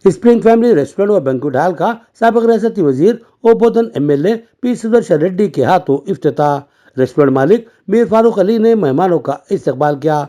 Spring family restaurant व banquet hall का साबिक रियासती वजीर और बोधन एमएलए पी सुदर्शन रेड्डी के हाथों इफ्तिताह। रेस्टोरेंट मालिक मीर फारूक अली ने मेहमानों का इस्तकबाल किया।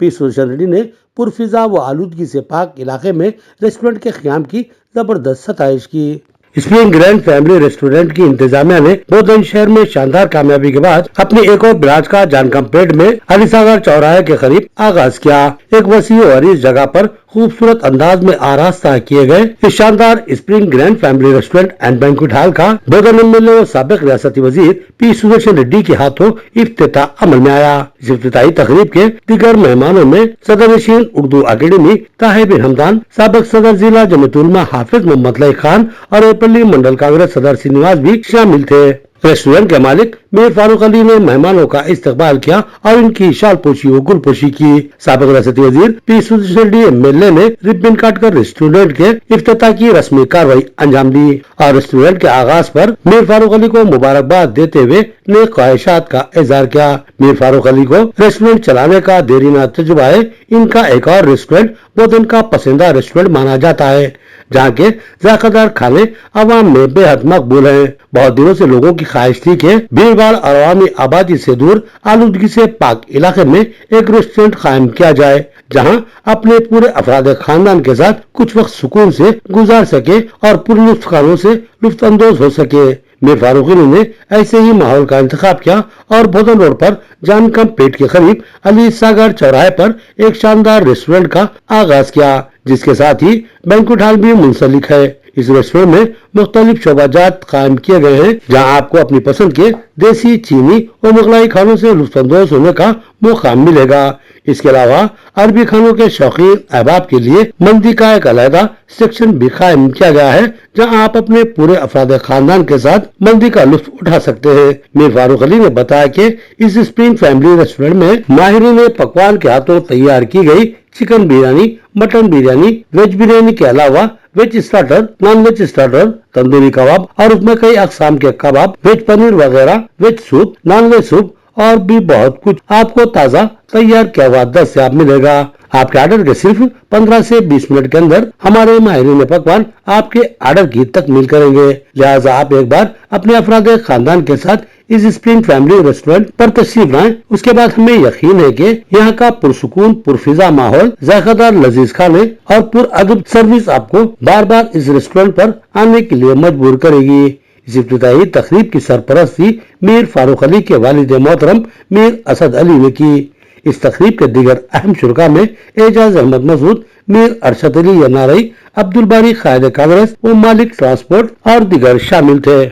पी सुदर्शन रेड्डी ने पुरफिजा व आलूदगी से पाक इलाके में रेस्टोरेंट के क़याम की जबरदस्त सताइश की। स्प्रिंग ग्रैंड फैमिली रेस्टोरेंट की इंतजामिया ने बोधन शहर में शानदार कामयाबी के बाद अपनी एक और ब्रांच का जानकमपेट में अली सागर चौराहे के करीब आगाज किया। एक वसी और इस जगह पर खूबसूरत अंदाज में आरास्ता किए गए इस शानदार spring grand family restaurant and banquet hall का बोधन एमएलए और साबिक रियासती वजीर पी सुदर्शन रेड्डी के हाथों इफ्तिताह अमल में आया। इस इफ्तिताही तकरीब के दीगर मेहमानों में सदर नशीन उर्दू अकेडमी ताहिर बिन हमदान, साबिक सदर जिला जमीयत उलमा हाफिज मोहम्मद लई खान और एपल्ली मंडल कांग्रेस सदर श्रीनिवास भी शामिल थे। रेस्टोरेंट के मालिक मीर फारूक अली ने मेहमानों का इस्तकबाल किया और इनकी शाल पोशी व गुल पोशी की। साबिक रियासती वजीर पी सुदर्शन रेड्डी एमएलए ने रिबन काटकर रेस्टोरेंट के इफ्तिताह की रस्मी कार्रवाई अंजाम दी और रेस्टोरेंट के आगाज पर मीर फारूक अली को मुबारकबाद देते हुए नेक ख्वाहिशात का इजहार किया। मीर फारूक अली को रेस्टोरेंट चलाने का देरीना तजुर्बा है। इनका एक और रेस्टोरेंट बोधन का पसंदीदा रेस्टोरेंट माना जाता है, जहाँ के जायकेदार खाने आवाम में बेहद मकबूल हैं। बहुत दिनों से लोगों की ख्वाहिश थी कि भीड़-भाड़ और अवामी आबादी से दूर आलूदगी से पाक इलाके में एक रेस्टोरेंट कायम किया जाए, जहां अपने पूरे अफराद खानदान के साथ कुछ वक्त सुकून से गुजार सके और पुरलुत्फ खानों से लुत्फ अंदोज हो सके। मीर फारूक अली ने ऐसे ही माहौल का इंतखाब किया और बोधन रोड पर जानकमपेट के करीब अली सागर चौराहे पर एक शानदार रेस्टोरेंट का आगाज किया, जिसके साथ ही बैंक्वेट हॉल भी मुंसलिक है। इस रेस्टोरेंट में मुख्तलिफ शोबाजात कायम किए गए हैं, जहां आपको अपनी पसंद के देसी, चीनी और मुगलाई खानों से लुत्फानंदोज होने का मौका मिलेगा। इसके अलावा अरबी खानों के शौकीन अहबाब के लिए मंदी का एक अलहदा सेक्शन भी कायम किया गया है, जहां आप अपने पूरे अफराद खानदान के साथ मंदी का लुत्फ उठा सकते हैं। मीर फारूक अली ने बताया कि इस स्प्रिंग फैमिली रेस्टोरेंट में माहिरीन पकवान के हाथों तैयार की गई chicken biryani, mutton biryani, veg biryani के अलावा veg starter, non veg starter, tandoori कबाब और उसमें कई अकसाम के कबाब, वेज पनीर वगैरह, veg soup, non veg soup और भी बहुत कुछ आपको ताज़ा तैयार किया हुआ दस्तयाब मिलेगा। आपके ऑर्डर के सिर्फ 15 से 20 मिनट के अंदर हमारे माहिरीन पकवान आपके ऑर्डर की तकमील करेंगे। लिहाजा आप एक बार अपने अफराद खानदान के साथ इस स्प्रिंग फैमिली रेस्टोरेंट पर तशरीफ लाएं। उसके बाद हमें यकीन है कि यहाँ का पुरसुकून पुरफिजा माहौल, जायकेदार लजीज खाने और पुरअदब सर्विस आपको बार बार इस रेस्टोरेंट पर आने के लिए मजबूर करेगी। इस इब्तिदाई तकरीब की सरपरस्ती मीर फारूक अली के वालिद मोहतरम मीर असद अली ने की। इस तकरीब के दीगर अहम शुरका में एजाज अहमद मसूद, मीर अरशद अली यनारई, अब्दुल बारी कायद कांग्रेस व मालिक ट्रांसपोर्ट और दीगर शामिल थे।